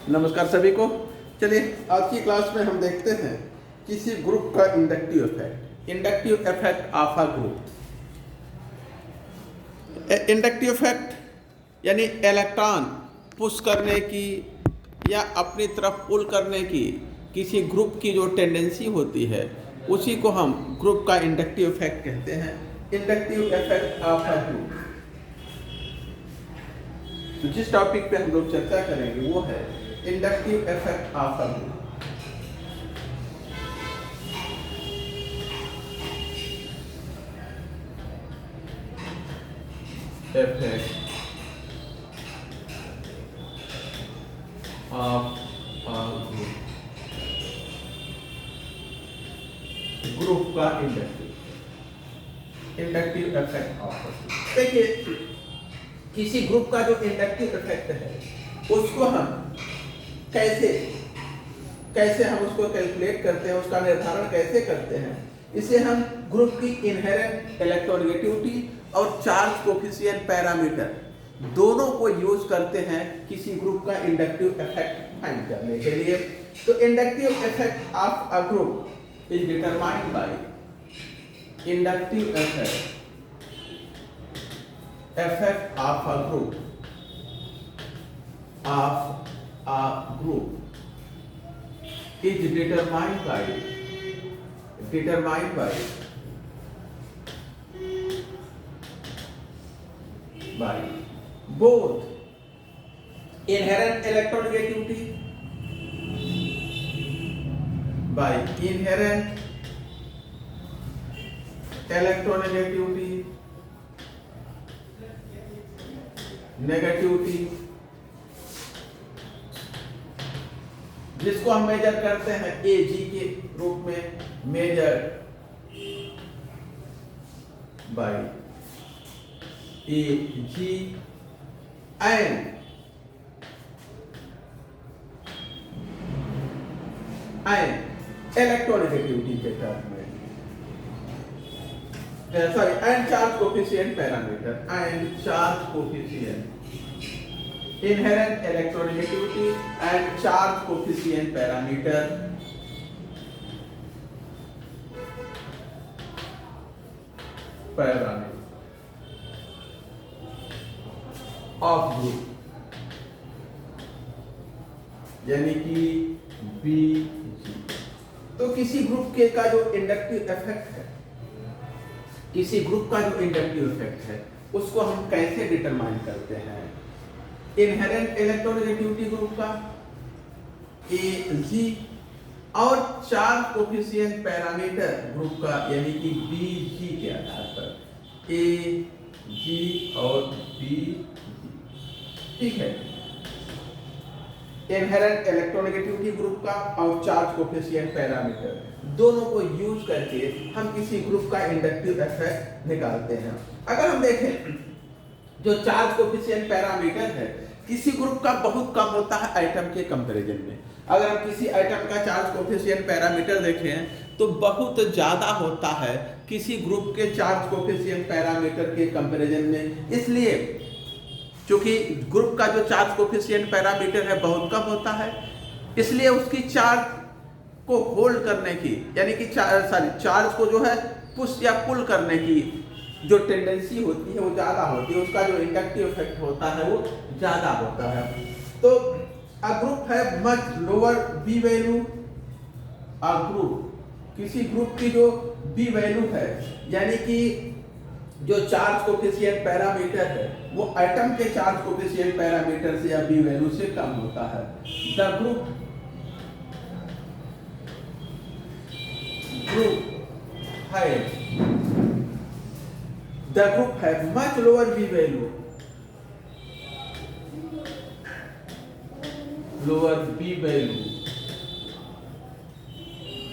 नमस्कार सभी को। चलिए आज की क्लास में हम देखते हैं किसी ग्रुप का inductive effect of a group. Inductive effect यानी इलेक्ट्रॉन पुश करने की या अपनी तरफ पुल करने की किसी ग्रुप की जो टेंडेंसी होती है उसी को हम ग्रुप का इंडक्टिव इफेक्ट कहते हैं। Inductive effect of a group. तो जिस टॉपिक पे हम लोग चर्चा करेंगे वो है inductive effect of a group. Effect of a group का inductive effect of a group. देखिए किसी ग्रुप का जो इंडक्टिव इफेक्ट है उसको हम कैसे हम उसको कैलकुलेट करते हैं, उसका निर्धारण कैसे करते हैं। इसे हम ग्रुप की इनहेरेंट इलेक्ट्रोनेगेटिविटी और चार्ज कोफिशिएंट पैरामीटर दोनों को यूज करते हैं किसी ग्रुप का इंडक्टिव इफेक्ट फाइंड करने के लिए। तो inductive effect of a group is determined by inductive effect of a group is determined by both inherent electronegativity negativity जिसको हम मेजर करते हैं AG के रूप में, measure by AG and electronegativity के टर्म में and charge coefficient parameter and charge coefficient, inherent electronegativity and charge coefficient parameter of group यानी कि BG। तो किसी ग्रुप के का जो इंडक्टिव इफेक्ट है, किसी ग्रुप का जो इंडक्टिव इफेक्ट है उसको हम कैसे डिटरमाइन करते हैं। इनहेरेंट इलेक्ट्रोनेगेटिविटी ग्रुप का AG और चार्ज कोफिशिएंट पैरामीटर ग्रुप का यानी कि BG के आधार पर AG और BG। ठीक है, इनहेरेंट इलेक्ट्रोनेगेटिविटी ग्रुप का और चार्ज कोफिशिएंट पैरामीटर दोनों को यूज करके हम किसी ग्रुप का इंडक्टिव इफेक्ट निकालते हैं। अगर हम देखें जो चार्ज कोफिशिएंट पैरामीटर है किसी ग्रुप का बहुत कम होता है आइटम के कंपैरिजन में। अगर हम किसी आइटम का चार्ज कोफिशिएंट पैरामीटर देखें तो बहुत ज्यादा होता है किसी ग्रुप के चार्ज कोफिशिएंट पैरामीटर के कंपैरिजन में। इसलिए क्योंकि ग्रुप का जो चार्ज कोफिशिएंट पैरामीटर है बहुत कम होता है, इसलिए उसकी चार्ज को होल्ड करने की यानी कि चार्ज को जो है पुश या पुल करने की जो टेंडेंसी होती है वो ज्यादा होती है, उसका जो इंडक्टिव इफेक्ट होता है वो ज्यादा होता है। तो अ ग्रुप है much lower B value. A group किसी ग्रुप की जो बी वैल्यू है यानी कि जो चार्ज कोफिशिएंट पैरामीटर है वो एटम के चार्ज कोफिशिएंट पैरामीटर से या बी वैल्यू से कम होता है। The group has much lower B value,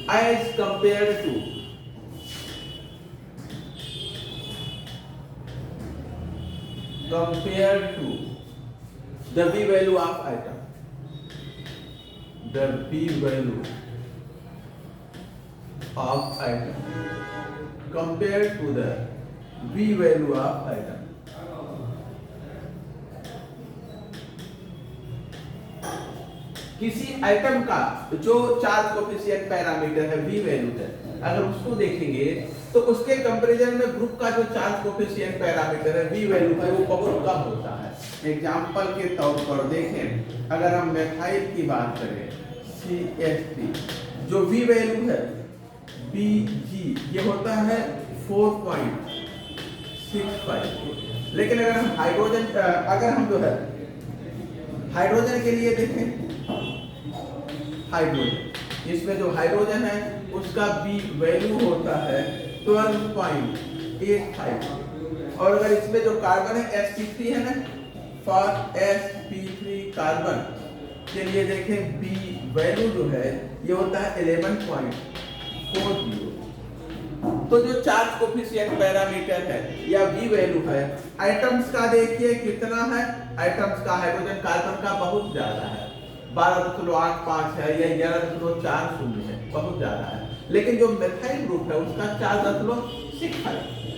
as compared to the B value of atom. The B value of atom compared to the B value of atom. किसी item का जो charge coefficient parameter है we value है, अगर उसको देखेंगे तो उसके कंपैरिजन में ग्रुप का जो चार्ज कोफिशिएंट पैरामीटर है वी वैल्यू है वो बहुत कम होता है। एग्जांपल के तौर पर देखें, अगर हम मेथाइल की बात करें CH3, जो वी वैल्यू है Bg ये होता है 4.65, लेकिन अगर हम हाइड्रोजन जो है हाइड्रोजन के लिए देखें, हाइड्रोजन इसमें जो हाइड्रोजन है उसका बी वैल्यू होता है 12.85, और अगर इसमें जो कार्बन है sp3 है ना, फॉर sp3 कार्बन के लिए देखें बी वैल्यू जो है ये होता है 11.40। तो जो चार्ज कोफिशिएंट पैरामीटर है या वी वैल्यू है आइटम्स का देखिए कितना है, आइटम्स का हाइड्रोजन कार्बन का बहुत ज्यादा है, 12.85 है या 11.40 है, बहुत ज्यादा है। लेकिन जो मेथाइल ग्रुप है उसका 4.65 है।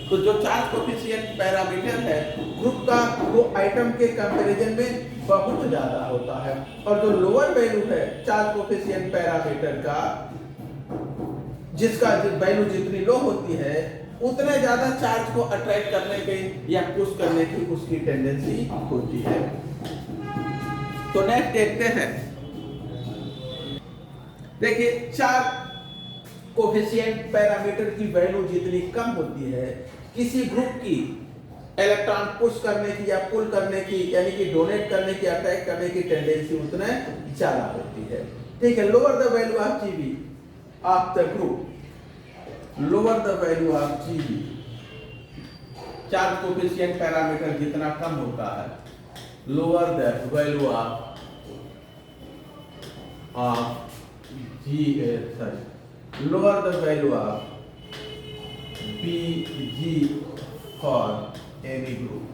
तो जो चार्ज कोफिशिएंट पैरामीटर है ग्रुप का वो आइटम के कंपैरिजन में बहुत ज्यादा होता है, और जो लोअर वैल्यू है चार्ज कोफिशिएंट पैरामीटर का, जिसका वैल्यू जितनी लो होती है उतने ज्यादा चार्ज को अट्रैक्ट करने की या पुश करने की उसकी टेंडेंसी होती है। तो नेक्स्ट देखते हैं, देखिए चार्ज कोफिशिएंट पैरामीटर की वैल्यू जितनी कम होती है किसी ग्रुप की इलेक्ट्रॉन पुश करने की या पुल करने की यानी कि डोनेट करने की अट्रैक्ट करने की टेंडेंसी उतने ज्यादा होती है। ठीक है, lower the value of GB of the group, lower the value of Gb, charge coefficient parameter जितना कम होता है lower the value of lower the value of Bg for any group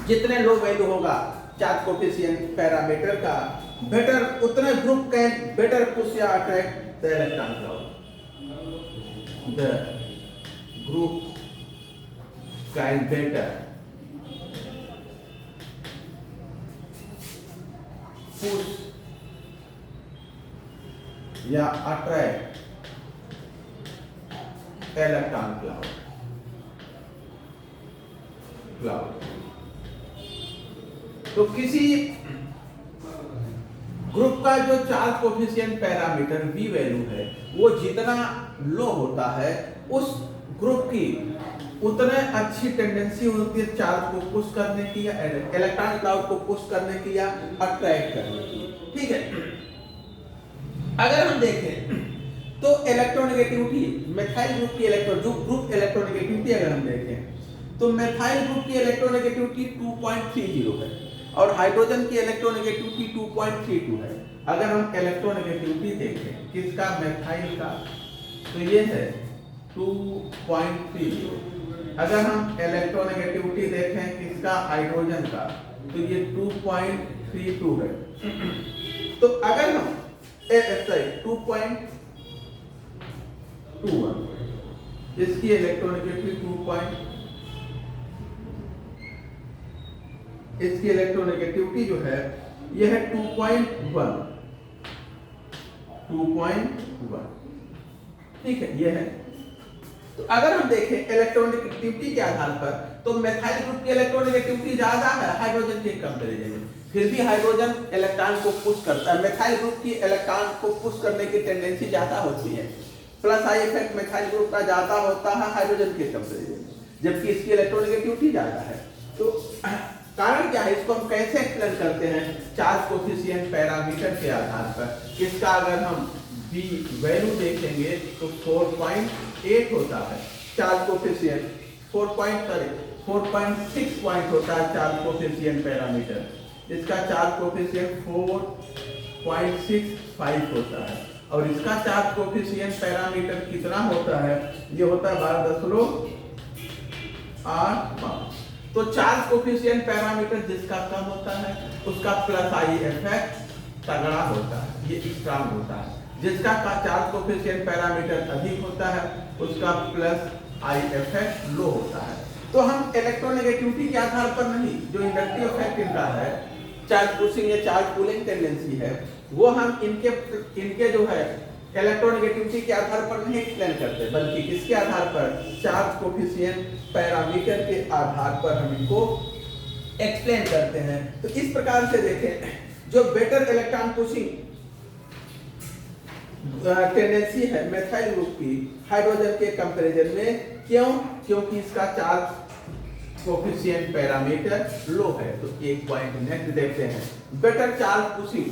जितने लो वैल्यू होगा चार्ज कोफिशिएंट पैरामीटर का, better उतने group can better push या attract the electron cloud. The group can better push या attract electron cloud. तो किसी group का जो charge coefficient parameter V value है वो जितना लो होता है उस ग्रुप की उतने अच्छी टेंडेंसी होती है चार्ज को पुश करने की या इलेक्ट्रॉन क्लाउड को पुश करने की या अट्रैक्ट करने की। ठीक है, अगर हम देखें तो इलेक्ट्रोनेगेटिविटी मेथाइल ग्रुप की ग्रुप इलेक्ट्रोनेगेटिविटी अगर हम देखें तो मेथाइल ग्रुप की इलेक्ट्रोनेगेटिविटी 2.30 है और हाइड्रोजन की इलेक्ट्रोनेगेटिविटी 2.32 है। अगर हम इलेक्ट्रोनेगेटिविटी देखें किसका, मेथाइल का, तो ये है 2.30। अगर हम इलेक्ट्रोनेगेटिविटी देखें किसका, हाइड्रोजन का, तो ये 2.32 है। तो अगर हम 2.21 इसकी इलेक्ट्रोनेगेटिविटी इसकी इलेक्ट्रोनेगेटिविटी जो है यह है 2.1। ठीक है, यह है। तो अगर हम देखें इलेक्ट्रोनेगेटिविटी के आधार पर तो मेथाइल ग्रुप की इलेक्ट्रोनेगेटिविटी ज्यादा है हाइड्रोजन के कंपैरिजन में, फिर भी हाइड्रोजन इलेक्ट्रॉन को पुश करता है, मेथाइल ग्रुप की इलेक्ट्रॉन को पुश करने की टेंडेंसी ज्यादा होती है, plus I effect methyl group का ज्यादा होता है हाइड्रोजन के कंपैरिजन में, जबकि इसकी इलेक्ट्रोनेगेटिविटी ज्यादा है। तो कारण क्या है, इसको हम कैसे एक्सप्लेन करते हैं, चार्ज कोफिशिएंट पैरामीटर के आधार पर। किसका अगर हम बी वैल्यू देखेंगे तो 4.8 होता है चार्ज कोफिशिएंट, 4.6 पॉइंट होता है चार्ज कोफिशिएंट पैरामीटर, इसका चार्ज कोफिशिएंट 4.65 होता है, और इसका चार्ज कोफिशिएंट पैरामीटर कितना होता है, ये होता है 12.85। तो चार्ज कोफिशिएंट पैरामीटर जिसका कम होता है उसका प्लस आई इफेक्ट तगड़ा होता है, ये स्ट्रांग होता है, जिसका चार्ज कोफिशिएंट पैरामीटर अधिक होता है उसका प्लस आई इफेक्ट लो होता है। तो हम इलेक्ट्रोनेगेटिविटी के आधार पर नहीं, जो इंडक्टिव इफेक्ट इनका है, चार्ज पुशिंग या चार्ज पुलिंग टेंडेंसी है, वो हम इनके जो है इलेक्ट्रोनेगेटिविटी के आधार पर नहीं एक्सप्लेन करते, बल्कि किसके आधार पर, चार्ज कोफिशिएंट पैरामीटर के आधार पर हम इनको एक्सप्लेन करते हैं। तो इस प्रकार से देखें, जो बेटर इलेक्ट्रॉन पुशिंग टेंडेंसी है मेथाइल ग्रुप की हाइड्रोजन के कंपैरिजन में, क्यों? क्योंकि इसका चार्ज कोफिशिएंट पैरामीटर लो है। तो एक पॉइंट नेक्स्ट देखते हैं, बेटर चार्ज पुशिंग।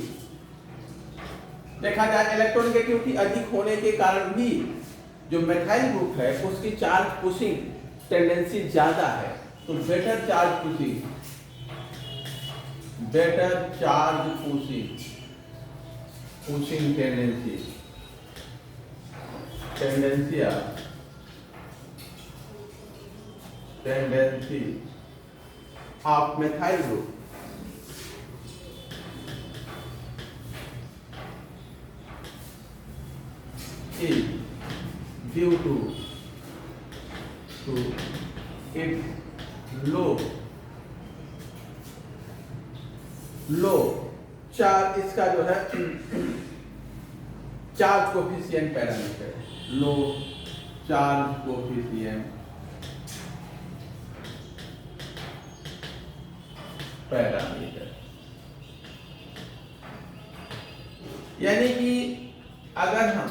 देखा जाए इलेक्ट्रोनेगेटिविटी अधिक होने के कारण भी जो मेथाइल ग्रुप है उसकी चार्ज पुशिंग टेंडेंसी ज्यादा है। तो better charge pushing, better charge pushing tendency of methyl group is due to its low charge, इसका जो है चार्ज कोफिशिएंट पैरामीटर, लो चार्ज कोफिशिएंट पैरामीटर। यानी कि अगर हम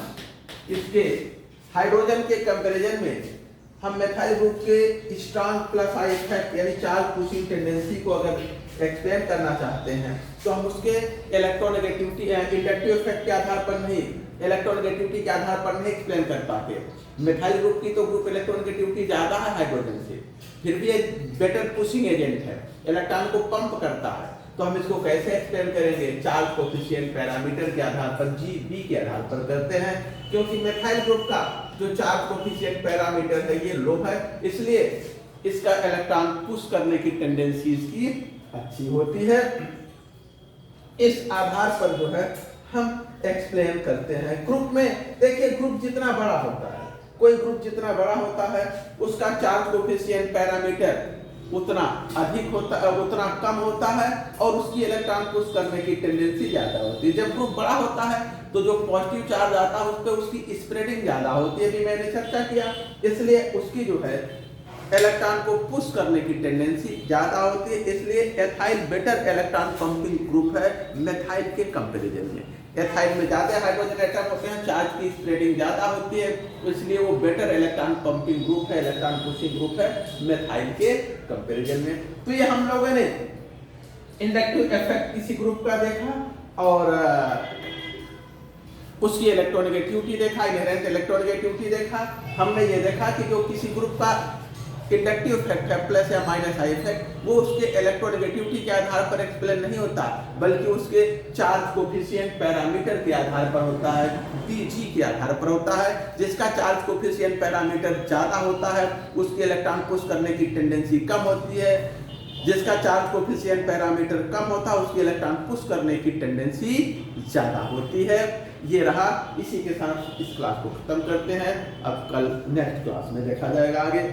इसके हाइड्रोजन के कंपैरिजन में हम मेथाइल ग्रुप के स्ट्रॉन्ग प्लस आई इफेक्ट यानी चार्ज पुशिंग टेंडेंसी को अगर एक्सप्लेन करना चाहते हैं तो हम उसके इलेक्ट्रोनेगेटिविटी इंडक्टिव इफेक्ट के आधार पर नहीं, इलेक्ट्रोनेगेटिविटी के आधार पर नहीं एक्सप्लेन कर पाते। मेथाइल ग्रुप की तो ग्रुप इलेक्ट्रोनेगेटिविटी ज्यादा है हाइड्रोजन से, फिर भी एक बेटर पुशिंग एजेंट है, इलेक्ट्रॉन को पंप करता है। तो हम इसको कैसे एक्सप्लेन करेंगे? चार्ज कोफिशिएंट पैरामीटर के आधार पर, Gb के आधार पर करते हैं, क्योंकि मेथाइल ग्रुप का जो चार्ज कोफिशिएंट पैरामीटर है ये लो है, इसलिए इसका इलेक्ट्रॉन पुश करने की टेंडेंसी इसकी अच्छी होती है। इस आधार पर जो है हम एक्सप्लेन करते हैं। ग्रुप में देखिए, ग्रुप जितना बड़ा होता है, कोई ग्रुप जितना बड़ा होता है उसका चार्ज कोफिशिएंट पैरामीटर उतना अधिक होता है, उतना कम होता है और उसकी इलेक्ट्रॉन पुश करने की टेंडेंसी ज्यादा होती है। जब ग्रुप बड़ा होता है तो जो पॉजिटिव चार्ज आता है उस पर उसकी स्प्रेडिंग ज्यादा होती है, अभी मैंने चर्चा किया, इसलिए उसकी जो है इलेक्ट्रॉन को पुश करने की टेंडेंसी ज्यादा होती है। इसलिए ethyl better electron pumping group है मेथाइल के कंपैरिजन में। एथाइल में ज्यादा हाइड्रोजन एटम होते हैं, चार्ज की स्प्रेडिंग ज्यादा होती है, इसलिए वो बेटर इलेक्ट्रॉन पंपिंग ग्रुप है, इलेक्ट्रॉन पुशिंग ग्रुप है मेथाइल के कंपैरिजन में। तो ये हम लोगों ने इंडक्टिव इफेक्ट किसी ग्रुप का देखा और उसकी इलेक्ट्रोनेगेटिविटी देखा, इनहेरेंट इलेक्ट्रोनेगेटिविटी देखा। हमने ये देखा कि जो किसी ग्रुप का इंडक्टिव इफेक्ट है प्लस या माइनस आई इफेक्ट, वो उसके इलेक्ट्रोनेगेटिविटी के आधार पर एक्सप्लेन नहीं होता, बल्कि उसके चार्ज कोफिशिएंट पैरामीटर के आधार पर होता है, Bg के आधार पर होता है। जिसका चार्ज कोफिशिएंट पैरामीटर ज्यादा होता है उसकी इलेक्ट्रॉन पुश करने की टेंडेंसी कम होती है, जिसका चार्ज कोफिशिएंट पैरामीटर कम होता है उसकी इलेक्ट्रॉन पुश करने की टेंडेंसी ज्यादा होती है। ये रहा, इसी के साथ इस क्लास को खत्म करते हैं। अब कल नेक्स्ट क्लास में देखा जाएगा आगे।